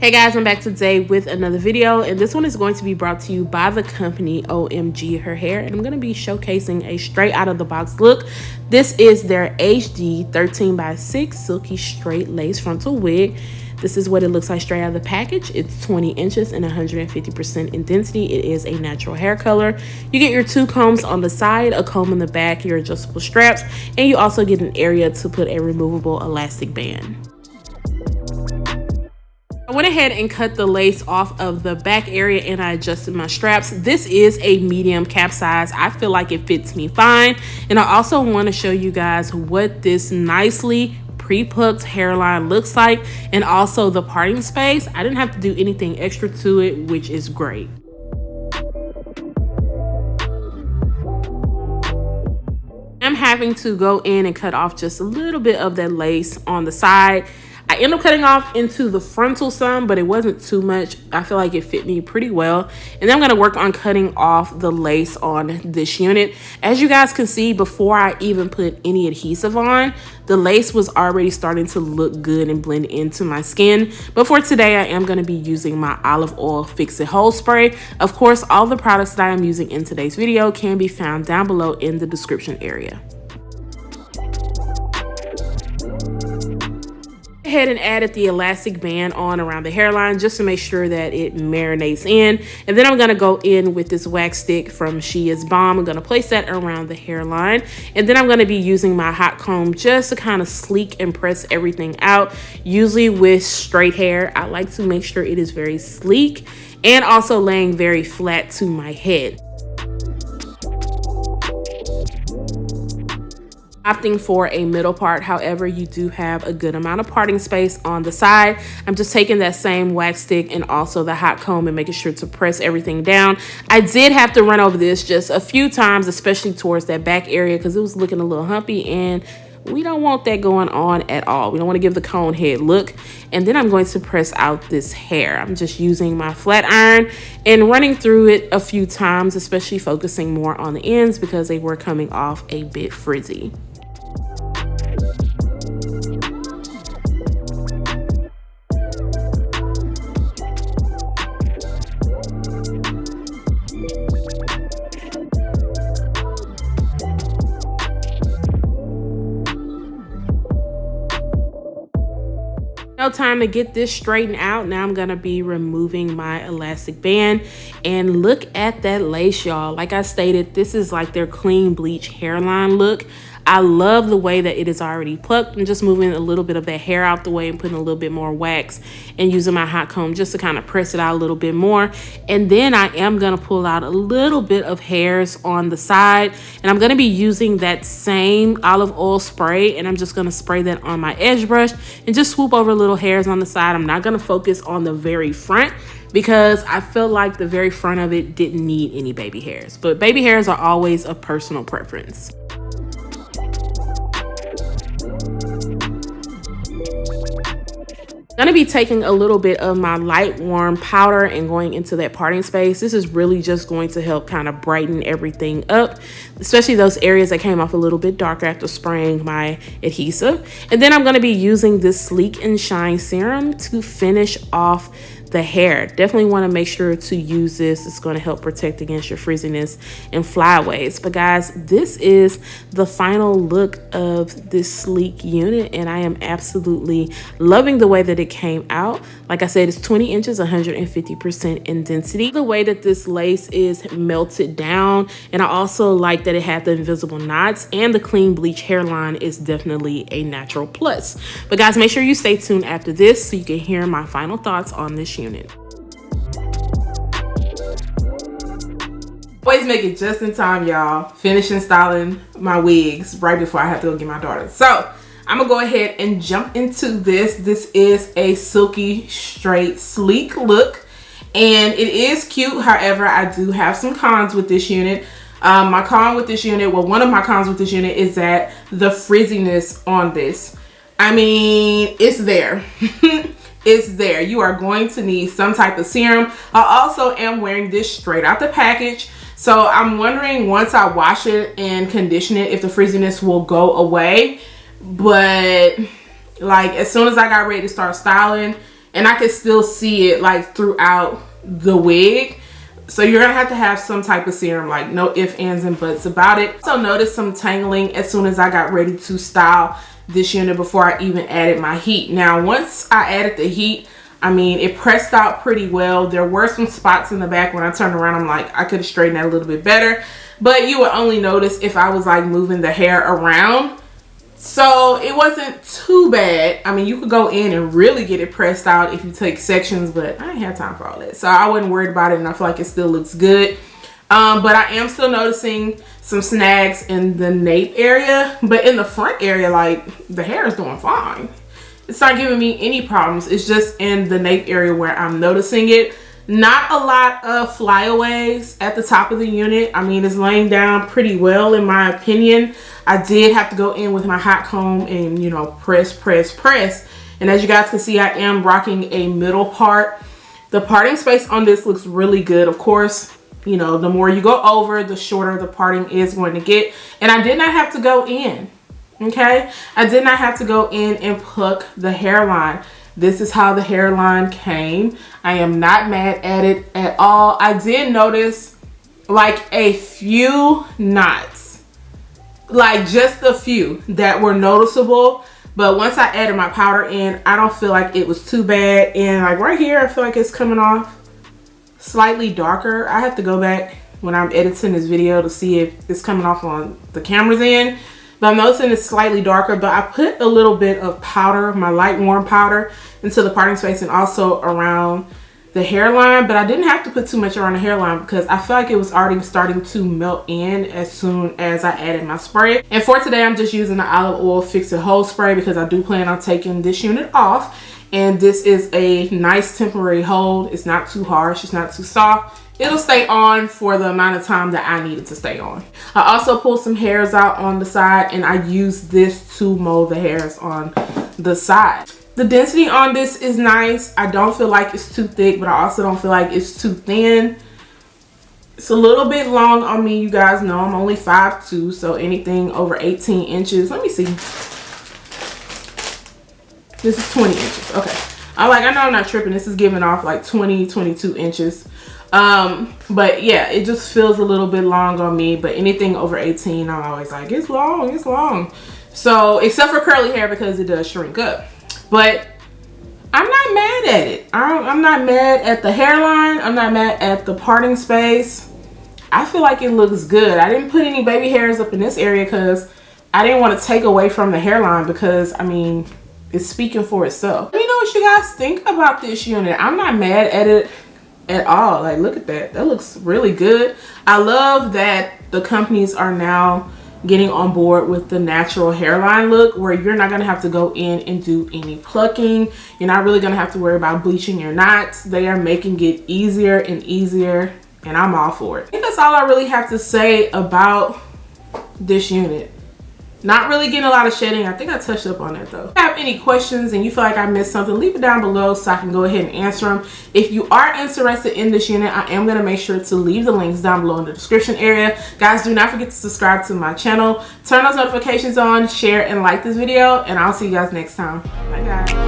Hey guys, I'm back today with another video, and this one is going to be brought to you by the company Omgherhair, and I'm going to be showcasing a straight out of the box look. This is their HD 13x6 silky straight lace frontal wig. This is what it looks like straight out of the package. It's 20 inches and 150% in density. It is a natural hair color. You get your two combs on the side, a comb in the back, your adjustable straps, and you also get an area to put a removable elastic band. I went ahead and cut the lace off of the back area and I adjusted my straps. This is a medium cap size. I feel like it fits me fine. And I also want to show you guys what this nicely pre-plucked hairline looks like, and also the parting space. I didn't have to do anything extra to it, which is great. I'm having to go in and cut off just a little bit of that lace on the side. I ended up cutting off into the frontal some, but it wasn't too much. I feel like it fit me pretty well. And then I'm going to work on cutting off the lace on this unit. As you guys can see, before I even put any adhesive on, the lace was already starting to look good and blend into my skin. But for today, I am going to be using my olive oil Fix It Whole spray. Of course, all the products that I am using in today's video can be found down below in the description area. Ahead and added the elastic band on around the hairline just to make sure that it marinates in, and then I'm going to go in with this wax stick from 𝐒𝐢𝐿. I'm going to place that around the hairline, and then I'm going to be using my hot comb just to kind of sleek and press everything out. Usually with straight hair, I like to make sure it is very sleek and also laying very flat to my head. Opting for a middle part, however, you do have a good amount of parting space on the side. I'm just taking that same wax stick and also the hot comb and making sure to press everything down. I did have to run over this just a few times, especially towards that back area, because it was looking a little humpy, and we don't want that going on at all. We don't want to give the cone head look. And then I'm going to press out this hair. I'm just using my flat iron and running through it a few times, especially focusing more on the ends because they were coming off a bit frizzy. Time to get this straightened out. Now I'm gonna be removing my elastic band, and look at that lace, y'all. Like I stated, this is like their clean bleach hairline look. I love the way that it is already plucked. I'm just moving a little bit of that hair out the way and putting a little bit more wax and using my hot comb just to kind of press it out a little bit more. And then I am going to pull out a little bit of hairs on the side, and I'm going to be using that same olive oil spray, and I'm just going to spray that on my edge brush and just swoop over little hairs on the side. I'm not going to focus on the very front because I felt like the very front of it didn't need any baby hairs, but baby hairs are always a personal preference. I'm going to be taking a little bit of my light warm powder and going into that parting space. This is really just going to help kind of brighten everything up, especially those areas that came off a little bit darker after spraying my adhesive. And then I'm going to be using this Sleek and Shine serum to finish off the hair. Definitely want to make sure to use this. It's going to help protect against your frizziness and flyaways. But guys, this is the final look of this sleek unit, and I am absolutely loving the way that it came out. Like I said, it's 20 inches, 150% in density. The way that this lace is melted down, and I also like that it had the invisible knots, and the clean bleach hairline is definitely a natural plus. But guys, make sure you stay tuned after this so you can hear my final thoughts on this unit. Always make it just in time, y'all. Finishing styling my wigs right before I have to go get my daughter. So I'm gonna go ahead and jump into this. This is a silky straight sleek look, and it is cute. However, I do have some cons with this unit. My con with this unit, well, one of my cons with this unit is that the frizziness on this, I mean, it's there. It's there. You are going to need some type of serum. I also am wearing this straight out the package, so I'm wondering once I wash it and condition it if the frizziness will go away. But like as soon as I got ready to start styling, and I can still see it like throughout the wig. So you're gonna have to have some type of serum, like no ifs, ands, and buts about it. So notice some tangling as soon as I got ready to style this unit before I even added my heat. Now, once I added the heat, I mean, it pressed out pretty well. There were some spots in the back when I turned around. I'm like, I could have straightened that a little bit better, but you would only notice if I was like moving the hair around. So it wasn't too bad. I mean, you could go in and really get it pressed out if you take sections, but I ain't have time for all that. So I wasn't worried about it, and I feel like it still looks good. But I am still noticing some snags in the nape area, but in the front area, like, the hair is doing fine. It's not giving me any problems. It's just in the nape area where I'm noticing it. Not a lot of flyaways at the top of the unit. I mean, it's laying down pretty well in my opinion. I did have to go in with my hot comb and, you know, press. And as you guys can see, I am rocking a middle part. The parting space on this looks really good. Of course, you know, the more you go over, the shorter the parting is going to get. And I did not have to go in, okay? I did not have to go in and pluck the hairline. This is how the hairline came. I am not mad at it at all. I did notice like a few knots, like just a few that were noticeable. But once I added my powder in, I don't feel like it was too bad. And like right here, I feel like it's coming off slightly darker. I have to go back when I'm editing this video to see if it's coming off on the camera's end. But I'm noticing it's slightly darker, but I put a little bit of powder, my light warm powder, into the parting space and also around the hairline. But I didn't have to put too much around the hairline because I feel like it was already starting to melt in as soon as I added my spray. And for today, I'm just using the olive oil fix and hold spray because I do plan on taking this unit off. And this is a nice temporary hold. It's not too harsh, it's not too soft. It'll stay on for the amount of time that I need it to stay on. I also pulled some hairs out on the side and I use this to mold the hairs on the side. The density on this is nice. I don't feel like it's too thick, but I also don't feel like it's too thin. It's a little bit long on me. You guys know I'm only 5'2", so anything over 18 inches. Let me see. This is 20 inches. Okay. I know I'm not tripping. This is giving off like 20, 22 inches. But yeah, it just feels a little bit long on me, but anything over 18, I'm always like, it's long, it's long. So, except for curly hair because it does shrink up. But I'm not mad at it. I'm not mad at the hairline. I'm not mad at the parting space. I feel like it looks good. I didn't put any baby hairs up in this area because I didn't want to take away from the hairline because, I mean, it's speaking for itself. Let me know what you guys think about this unit. I'm not mad at it at all. Like, look at that. That looks really good. I love that the companies are now getting on board with the natural hairline look where you're not going to have to go in and do any plucking. You're not really going to have to worry about bleaching your knots. They are making it easier and easier, and I'm all for it. I think that's all I really have to say about this unit. Not really getting a lot of shedding. I think I touched up on that though. If you have any questions and you feel like I missed something, leave it down below so I can go ahead and answer them. If you are interested in this unit, I am going to make sure to leave the links down below in the description area. Guys, do not forget to subscribe to my channel. Turn those notifications on, share, and like this video. And I'll see you guys next time. Bye guys.